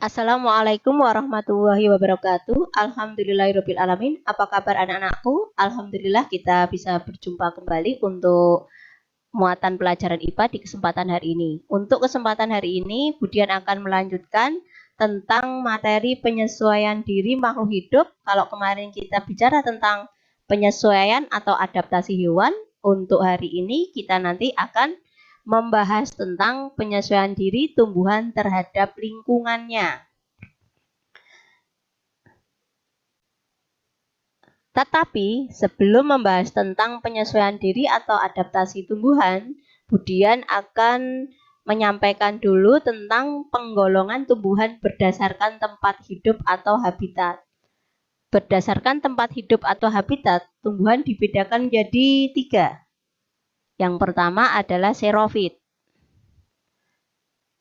Assalamualaikum warahmatullahi wabarakatuh. Alhamdulillahirabbil alamin. Apa kabar anak-anakku? Alhamdulillah kita bisa berjumpa kembali untuk muatan pelajaran IPA di kesempatan hari ini. Untuk kesempatan hari ini, Budian akan melanjutkan tentang materi penyesuaian diri makhluk hidup. Kalau kemarin kita bicara tentang penyesuaian atau adaptasi hewan, untuk hari ini kita nanti akan membahas tentang penyesuaian diri tumbuhan terhadap lingkungannya. Tetapi sebelum membahas tentang penyesuaian diri atau adaptasi tumbuhan, Budian akan menyampaikan dulu tentang penggolongan tumbuhan berdasarkan tempat hidup atau habitat. Berdasarkan tempat hidup atau habitat, tumbuhan dibedakan menjadi 3. Yang pertama adalah xerofit.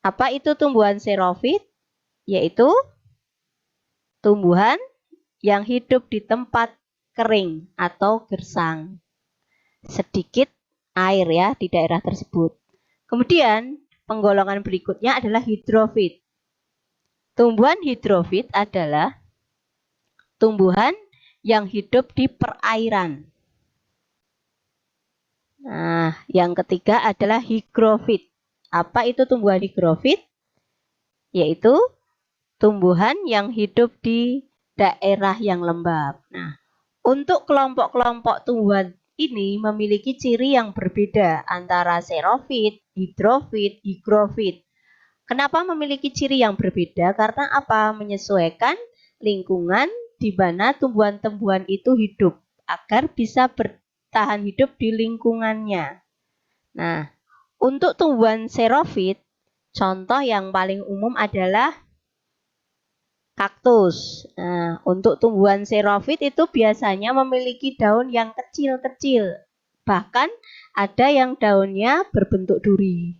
Apa itu tumbuhan xerofit? Yaitu tumbuhan yang hidup di tempat kering atau gersang. Sedikit air ya di daerah tersebut. Kemudian penggolongan berikutnya adalah hidrofit. Tumbuhan hidrofit adalah tumbuhan yang hidup di perairan. Nah, yang ketiga adalah higrofit. Apa itu tumbuhan higrofit? Yaitu tumbuhan yang hidup di daerah yang lembab. Nah, untuk kelompok-kelompok tumbuhan ini memiliki ciri yang berbeda antara xerofit, hidrofit, higrofit. Kenapa memiliki ciri yang berbeda? Karena apa? Menyesuaikan lingkungan di mana tumbuhan-tumbuhan itu hidup agar bisa bertahan hidup di lingkungannya. Nah, untuk tumbuhan xerofit, contoh yang paling umum adalah kaktus. Nah, untuk tumbuhan xerofit itu biasanya memiliki daun yang kecil-kecil. Bahkan ada yang daunnya berbentuk duri.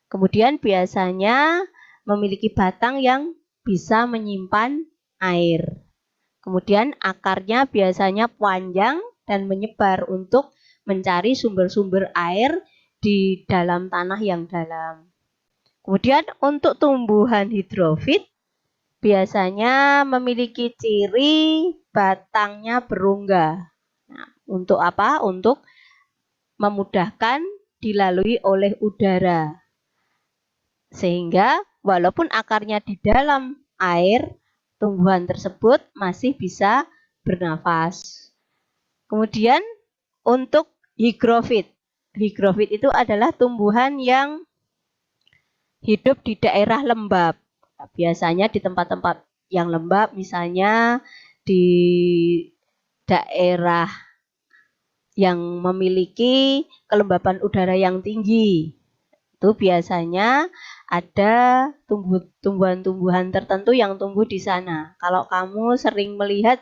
Kemudian biasanya memiliki batang yang bisa menyimpan air. Kemudian akarnya biasanya panjang dan menyebar untuk mencari sumber-sumber air di dalam tanah yang dalam. Kemudian untuk tumbuhan hidrofit biasanya memiliki ciri batangnya berongga. Nah, untuk apa? Untuk memudahkan dilalui oleh udara. Sehingga walaupun akarnya di dalam air, tumbuhan tersebut masih bisa bernafas. Kemudian untuk higrofit. Higrofit itu adalah tumbuhan yang hidup di daerah lembab. Biasanya di tempat-tempat yang lembab, misalnya di daerah yang memiliki kelembapan udara yang tinggi. Itu biasanya ada tumbuhan-tumbuhan tertentu yang tumbuh di sana. Kalau kamu sering melihat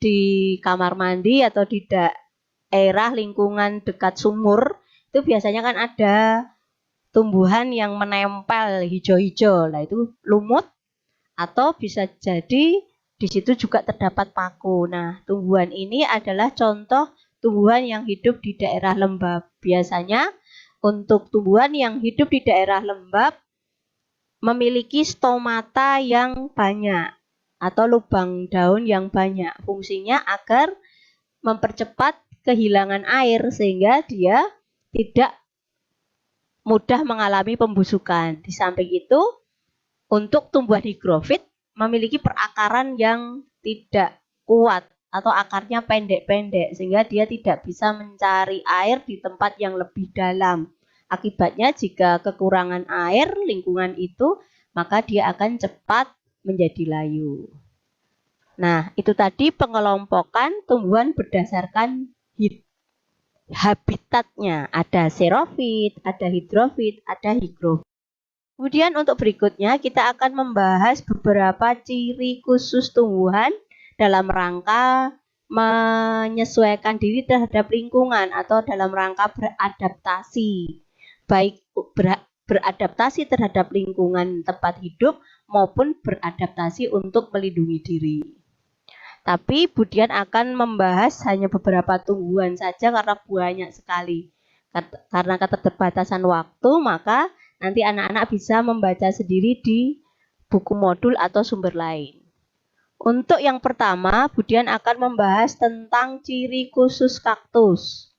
di kamar mandi atau di daerah lingkungan dekat sumur, itu biasanya kan ada tumbuhan yang menempel hijau-hijau. Nah, itu lumut atau bisa jadi di situ juga terdapat paku. Nah, tumbuhan ini adalah contoh tumbuhan yang hidup di daerah lembab. Biasanya untuk tumbuhan yang hidup di daerah lembab memiliki stomata yang banyak atau lubang daun yang banyak. Fungsinya agar mempercepat kehilangan air sehingga dia tidak mudah mengalami pembusukan. Di samping itu, untuk tumbuhan higrofit memiliki perakaran yang tidak kuat atau akarnya pendek-pendek sehingga dia tidak bisa mencari air di tempat yang lebih dalam. Akibatnya jika kekurangan air lingkungan itu, maka dia akan cepat menjadi layu. Nah, itu tadi pengelompokan tumbuhan berdasarkan habitatnya. Ada xerofit, ada hidrofit, ada higrofit. Kemudian untuk berikutnya kita akan membahas beberapa ciri khusus tumbuhan dalam rangka menyesuaikan diri terhadap lingkungan atau dalam rangka beradaptasi. Baik beradaptasi terhadap lingkungan tempat hidup maupun beradaptasi untuk melindungi diri. Tapi Budian akan membahas hanya beberapa tumbuhan saja karena banyak sekali. Karena keterbatasan waktu, maka nanti anak-anak bisa membaca sendiri di buku modul atau sumber lain. Untuk yang pertama, Budian akan membahas tentang ciri khusus kaktus.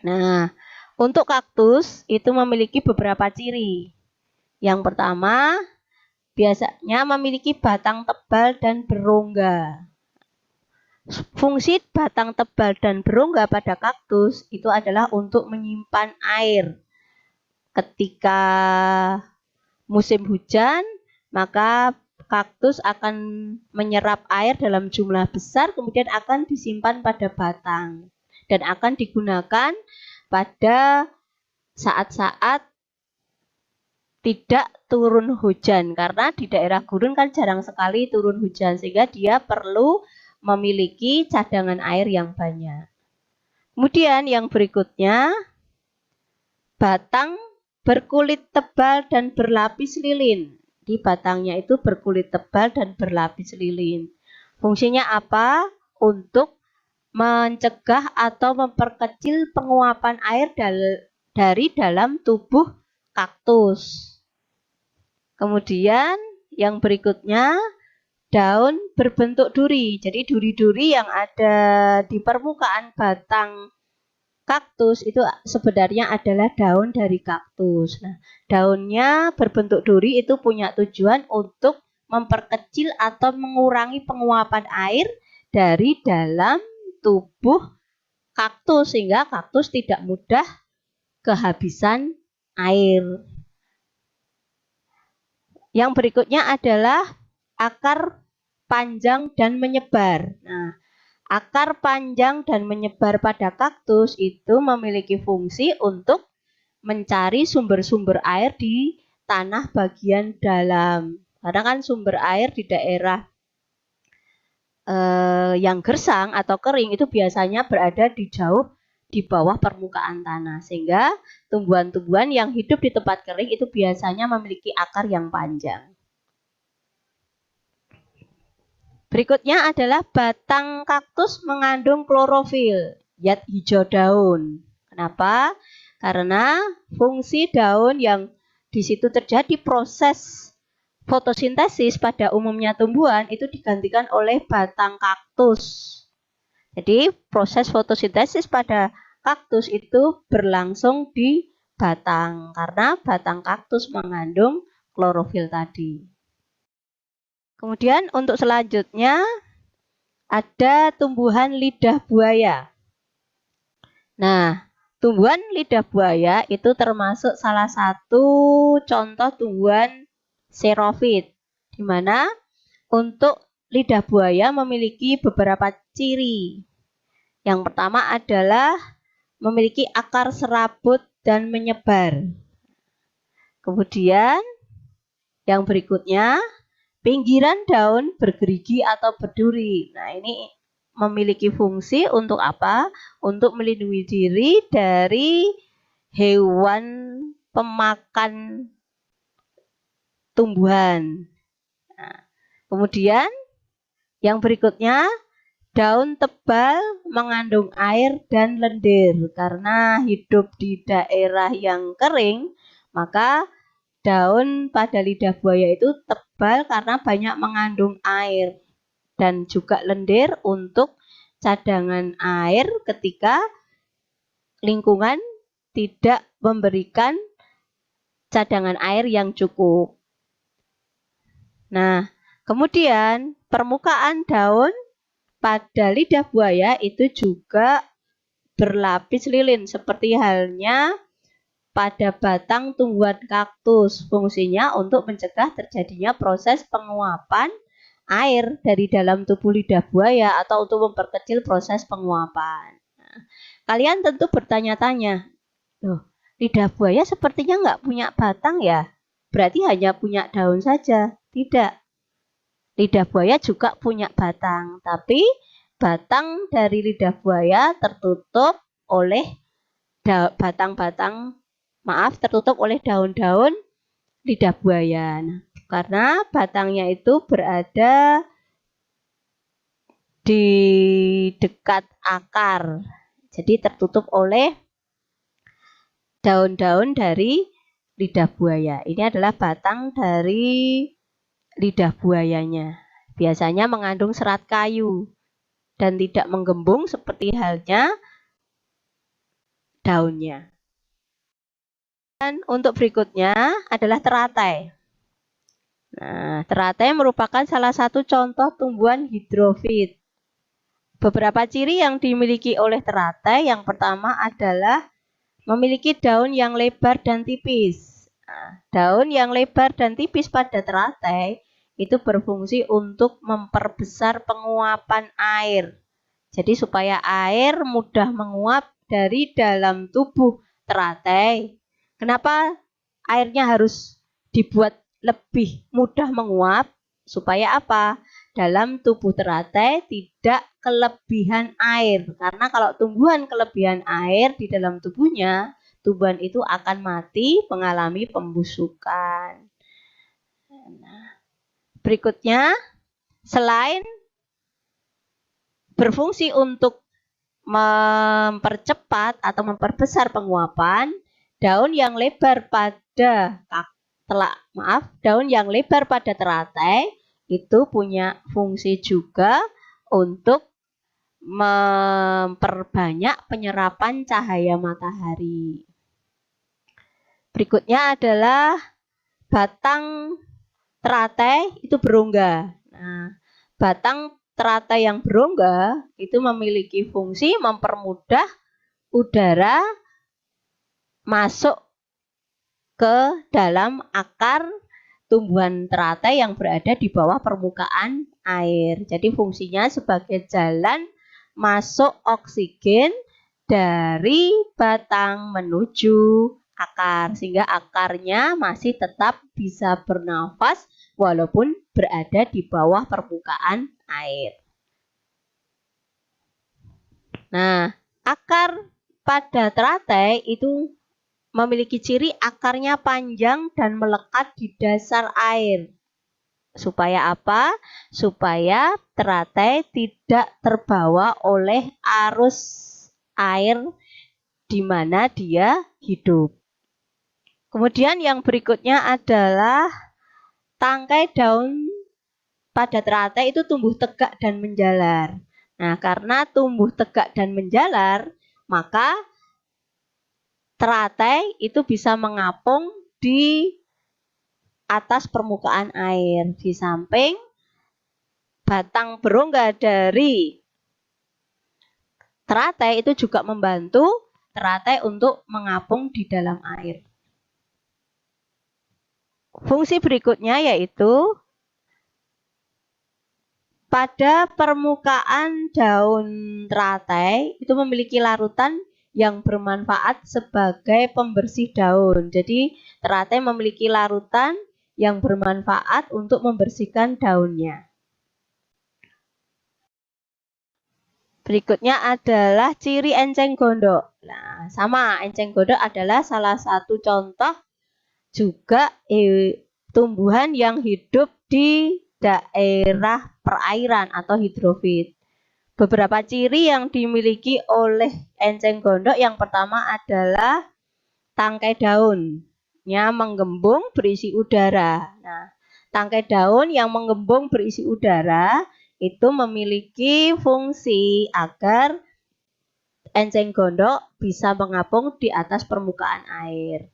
Nah, untuk kaktus itu memiliki beberapa ciri. Yang pertama, biasanya memiliki batang tebal dan berongga. Fungsi batang tebal dan berongga pada kaktus itu adalah untuk menyimpan air. Ketika musim hujan, maka kaktus akan menyerap air dalam jumlah besar, kemudian akan disimpan pada batang dan akan digunakan pada saat-saat tidak turun hujan, karena di daerah gurun kan jarang sekali turun hujan, sehingga dia perlu memiliki cadangan air yang banyak. Kemudian yang berikutnya, batang berkulit tebal dan berlapis lilin. Di batangnya itu berkulit tebal dan berlapis lilin. Fungsinya apa? Untuk mencegah atau memperkecil penguapan air dari dalam tubuh kaktus. Kemudian yang berikutnya, daun berbentuk duri. Jadi duri-duri yang ada di permukaan batang kaktus itu sebenarnya adalah daun dari kaktus. Nah, daunnya berbentuk duri itu punya tujuan untuk memperkecil atau mengurangi penguapan air dari dalam tubuh kaktus, sehingga kaktus tidak mudah kehabisan air. Yang berikutnya adalah akar panjang dan menyebar. Nah, akar panjang dan menyebar pada kaktus itu memiliki fungsi untuk mencari sumber-sumber air di tanah bagian dalam. Karena kan sumber air di daerah yang gersang atau kering itu biasanya berada di jauh di bawah permukaan tanah, sehingga tumbuhan-tumbuhan yang hidup di tempat kering itu biasanya memiliki akar yang panjang. Berikutnya adalah batang kaktus mengandung klorofil, zat hijau daun. Kenapa? Karena fungsi daun yang di situ terjadi proses fotosintesis pada umumnya tumbuhan itu digantikan oleh batang kaktus. Jadi proses fotosintesis pada kaktus itu berlangsung di batang karena batang kaktus mengandung klorofil tadi. Kemudian untuk selanjutnya ada tumbuhan lidah buaya. Nah, tumbuhan lidah buaya itu termasuk salah satu contoh tumbuhan xerofit, di mana untuk lidah buaya memiliki beberapa ciri. Yang pertama adalah memiliki akar serabut dan menyebar. Kemudian yang berikutnya, pinggiran daun bergerigi atau berduri. Nah, ini memiliki fungsi untuk apa? Untuk melindungi diri dari hewan pemakan tumbuhan. Nah, kemudian yang berikutnya, daun tebal mengandung air dan lendir. Karena hidup di daerah yang kering, maka daun pada lidah buaya itu tebal karena banyak mengandung air dan juga lendir untuk cadangan air ketika lingkungan tidak memberikan cadangan air yang cukup. Nah, kemudian permukaan daun pada lidah buaya itu juga berlapis lilin seperti halnya pada batang tumbuhan kaktus. Fungsinya untuk mencegah terjadinya proses penguapan air dari dalam tubuh lidah buaya atau untuk memperkecil proses penguapan. Nah, kalian tentu bertanya-tanya, loh, lidah buaya sepertinya nggak punya batang ya? Berarti hanya punya daun saja? Tidak. Lidah buaya juga punya batang, tapi batang dari lidah buaya tertutup oleh tertutup oleh daun-daun lidah buaya. Nah, karena batangnya itu berada di dekat akar, jadi tertutup oleh daun-daun dari lidah buaya. Ini adalah batang dari lidah buayanya. Biasanya mengandung serat kayu dan tidak menggembung seperti halnya daunnya. Dan untuk berikutnya adalah teratai. Nah, teratai merupakan salah satu contoh tumbuhan hidrofit. Beberapa ciri yang dimiliki oleh teratai, yang pertama adalah memiliki daun yang lebar dan tipis. Nah, daun yang lebar dan tipis pada teratai itu berfungsi untuk memperbesar penguapan air. Jadi supaya air mudah menguap dari dalam tubuh teratai. Kenapa airnya harus dibuat lebih mudah menguap? Supaya apa? Dalam tubuh teratai tidak kelebihan air. Karena kalau tumbuhan kelebihan air di dalam tubuhnya, tumbuhan itu akan mati mengalami pembusukan. Berikutnya, selain berfungsi untuk mempercepat atau memperbesar penguapan, daun yang lebar pada daun yang lebar pada teratai itu punya fungsi juga untuk memperbanyak penyerapan cahaya matahari. Berikutnya adalah batang teratai itu berongga. Nah, batang teratai yang berongga itu memiliki fungsi mempermudah udara masuk ke dalam akar tumbuhan teratai yang berada di bawah permukaan air. Jadi fungsinya sebagai jalan masuk oksigen dari batang menuju akar, sehingga akarnya masih tetap bisa bernafas walaupun berada di bawah permukaan air. Nah, akar pada teratai itu memiliki ciri akarnya panjang dan melekat di dasar air. Supaya apa? Supaya teratai tidak terbawa oleh arus air di mana dia hidup. Kemudian yang berikutnya adalah tangkai daun pada teratai itu tumbuh tegak dan menjalar. Nah, karena tumbuh tegak dan menjalar, maka teratai itu bisa mengapung di atas permukaan air. Di samping batang berongga dari teratai itu juga membantu teratai untuk mengapung di dalam air. Fungsi berikutnya yaitu pada permukaan daun teratai itu memiliki larutan yang bermanfaat sebagai pembersih daun. Jadi teratai memiliki larutan yang bermanfaat untuk membersihkan daunnya. Berikutnya adalah ciri enceng gondok. Nah, sama, enceng gondok adalah salah satu contoh juga tumbuhan yang hidup di daerah perairan atau hidrofit. Beberapa ciri yang dimiliki oleh enceng gondok yang pertama adalah tangkai daunnya menggembung berisi udara. Nah, tangkai daun yang menggembung berisi udara itu memiliki fungsi agar enceng gondok bisa mengapung di atas permukaan air.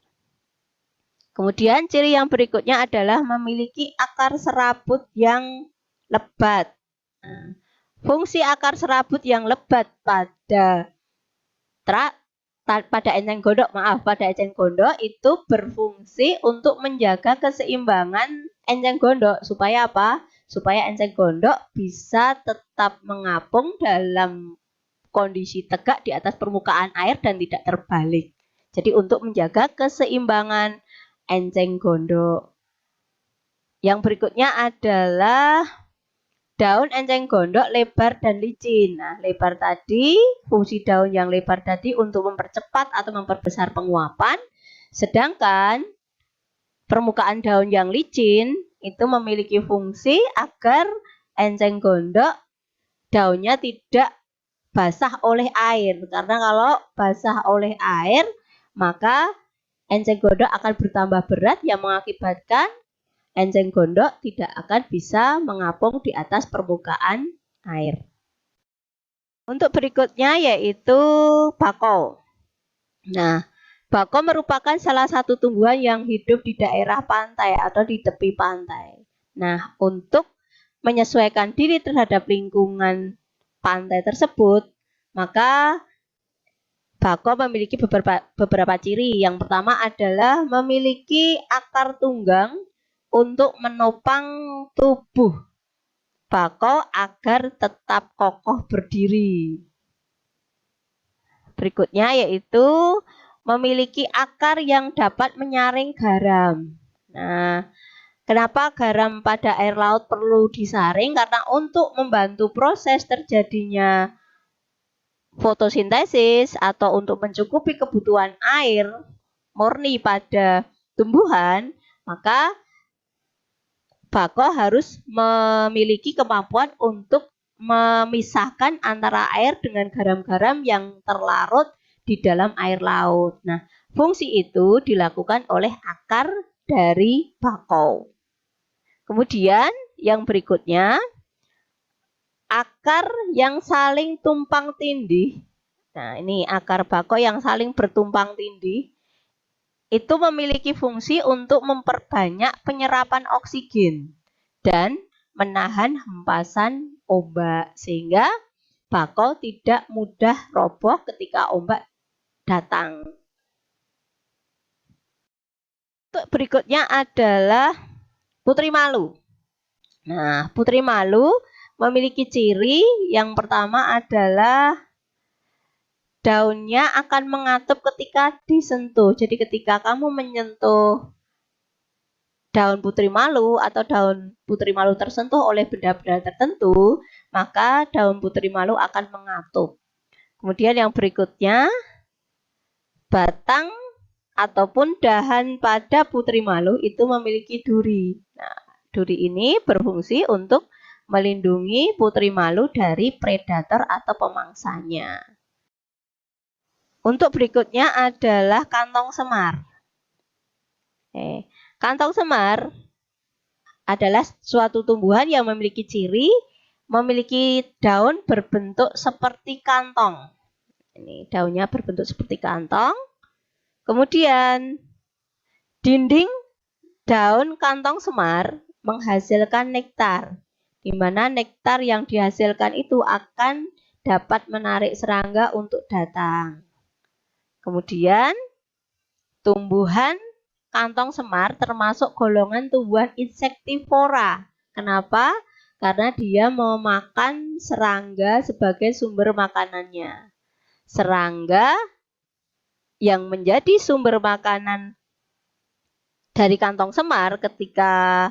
Kemudian ciri yang berikutnya adalah memiliki akar serabut yang lebat. Nah, fungsi akar serabut yang lebat pada enceng gondok itu berfungsi untuk menjaga keseimbangan enceng gondok. Supaya apa? Supaya enceng gondok bisa tetap mengapung dalam kondisi tegak di atas permukaan air dan tidak terbalik. Jadi untuk menjaga keseimbangan enceng gondok. Yang berikutnya adalah daun enceng gondok lebar dan licin. Nah, lebar tadi, fungsi daun yang lebar tadi untuk mempercepat atau memperbesar penguapan. Sedangkan permukaan daun yang licin itu memiliki fungsi agar enceng gondok daunnya tidak basah oleh air. Karena kalau basah oleh air, maka enceng gondok akan bertambah berat yang mengakibatkan enceng gondok tidak akan bisa mengapung di atas permukaan air. Untuk berikutnya yaitu bakau. Nah, bakau merupakan salah satu tumbuhan yang hidup di daerah pantai atau di tepi pantai. Nah, untuk menyesuaikan diri terhadap lingkungan pantai tersebut, maka bakau memiliki beberapa ciri. Yang pertama adalah memiliki akar tunggang untuk menopang tubuh bakau agar tetap kokoh berdiri. Berikutnya yaitu memiliki akar yang dapat menyaring garam. Nah, kenapa garam pada air laut perlu disaring? Karena untuk membantu proses terjadinya fotosintesis atau untuk mencukupi kebutuhan air murni pada tumbuhan, maka bakau harus memiliki kemampuan untuk memisahkan antara air dengan garam-garam yang terlarut di dalam air laut. Nah, fungsi itu dilakukan oleh akar dari bakau. Kemudian yang berikutnya, akar yang saling tumpang tindih. Nah, ini akar bakau yang saling bertumpang tindih itu memiliki fungsi untuk memperbanyak penyerapan oksigen dan menahan hempasan ombak sehingga bakau tidak mudah roboh ketika ombak datang. Untuk berikutnya adalah putri malu. Nah, putri malu memiliki ciri yang pertama adalah daunnya akan mengatup ketika disentuh. Jadi ketika kamu menyentuh daun putri malu atau daun putri malu tersentuh oleh benda-benda tertentu, maka daun putri malu akan mengatup. Kemudian yang berikutnya, batang ataupun dahan pada putri malu itu memiliki duri. Nah, duri ini berfungsi untuk melindungi putri malu dari predator atau pemangsanya. Untuk berikutnya adalah kantong semar. Kantong semar adalah suatu tumbuhan yang memiliki ciri memiliki daun berbentuk seperti kantong. Ini daunnya berbentuk seperti kantong. Kemudian dinding daun kantong semar menghasilkan nektar, di mana nektar yang dihasilkan itu akan dapat menarik serangga untuk datang. Kemudian tumbuhan kantong semar termasuk golongan tumbuhan insektivora. Kenapa? Karena dia memakan serangga sebagai sumber makanannya. Serangga yang menjadi sumber makanan dari kantong semar ketika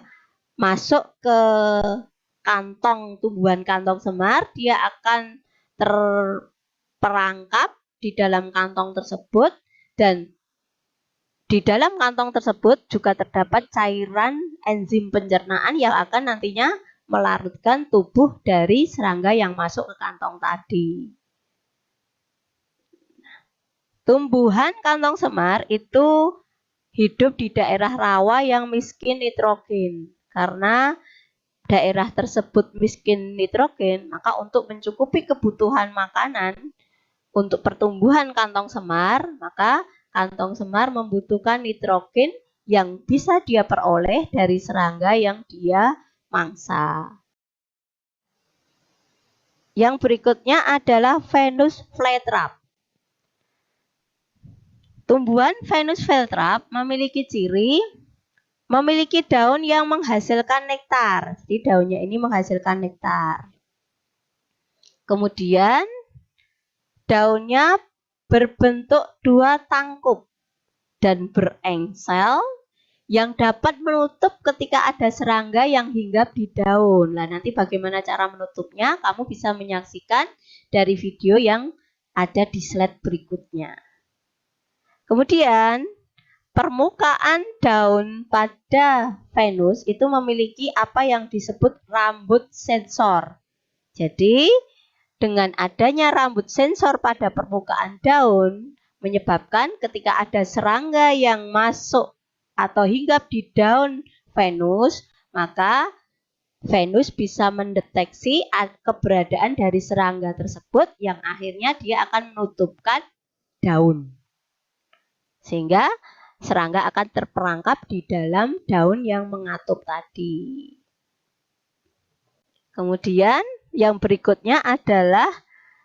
masuk ke kantong tumbuhan kantong semar, dia akan terperangkap di dalam kantong tersebut dan di dalam kantong tersebut juga terdapat cairan enzim pencernaan yang akan nantinya melarutkan tubuh dari serangga yang masuk ke kantong tadi. Tumbuhan kantong semar itu hidup di daerah rawa yang miskin nitrogen. Karena daerah tersebut miskin nitrogen, maka untuk mencukupi kebutuhan makanan untuk pertumbuhan kantong semar, maka kantong semar membutuhkan nitrogen yang bisa dia peroleh dari serangga yang dia mangsa. Yang berikutnya adalah Venus flytrap. Tumbuhan Venus flytrap memiliki ciri memiliki daun yang menghasilkan nektar. Jadi daunnya ini menghasilkan nektar. Kemudian daunnya berbentuk dua tangkup dan berengsel yang dapat menutup ketika ada serangga yang hinggap di daun. Nah, nanti bagaimana cara menutupnya? Kamu bisa menyaksikan dari video yang ada di slide berikutnya. Kemudian, permukaan daun pada Venus itu memiliki apa yang disebut rambut sensor. Jadi, dengan adanya rambut sensor pada permukaan daun, menyebabkan ketika ada serangga yang masuk atau hinggap di daun Venus, maka Venus bisa mendeteksi keberadaan dari serangga tersebut yang akhirnya dia akan menutupkan daun. Sehingga serangga akan terperangkap di dalam daun yang mengatup tadi. Kemudian yang berikutnya adalah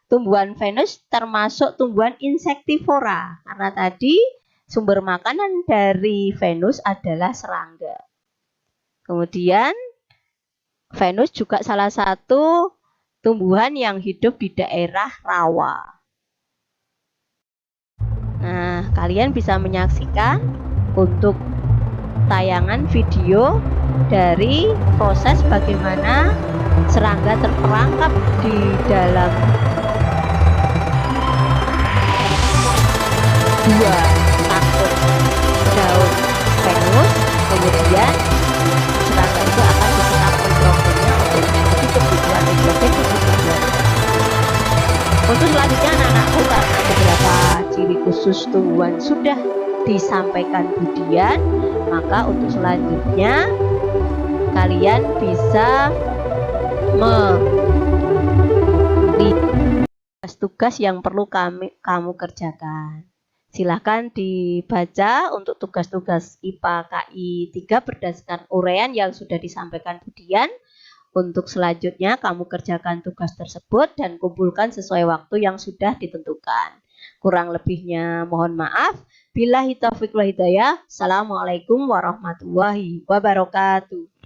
tumbuhan Venus termasuk tumbuhan insektivora. Karena tadi sumber makanan dari Venus adalah serangga. Kemudian Venus juga salah satu tumbuhan yang hidup di daerah rawa. Nah, kalian bisa menyaksikan untuk tayangan video dari proses bagaimana serangga terperangkap di dalam dua tangkuk daun Venus. Kemudian serangga itu akan diserap nitrogennya untuk memenuhi kebutuhan nitrogen di tubuh. Untuk selanjutnya anak-anakku, karena beberapa ciri khusus tumbuhan sudah disampaikan Budian, maka untuk selanjutnya kalian bisa tugas-tugas yang perlu kamu kerjakan. Silahkan dibaca untuk tugas-tugas IPA KI 3 berdasarkan uraian yang sudah disampaikan Budian. Untuk selanjutnya kamu kerjakan tugas tersebut dan kumpulkan sesuai waktu yang sudah ditentukan. Kurang lebihnya mohon maaf. Billahi taufiq wal hidayah. Assalamualaikum warahmatullahi wabarakatuh.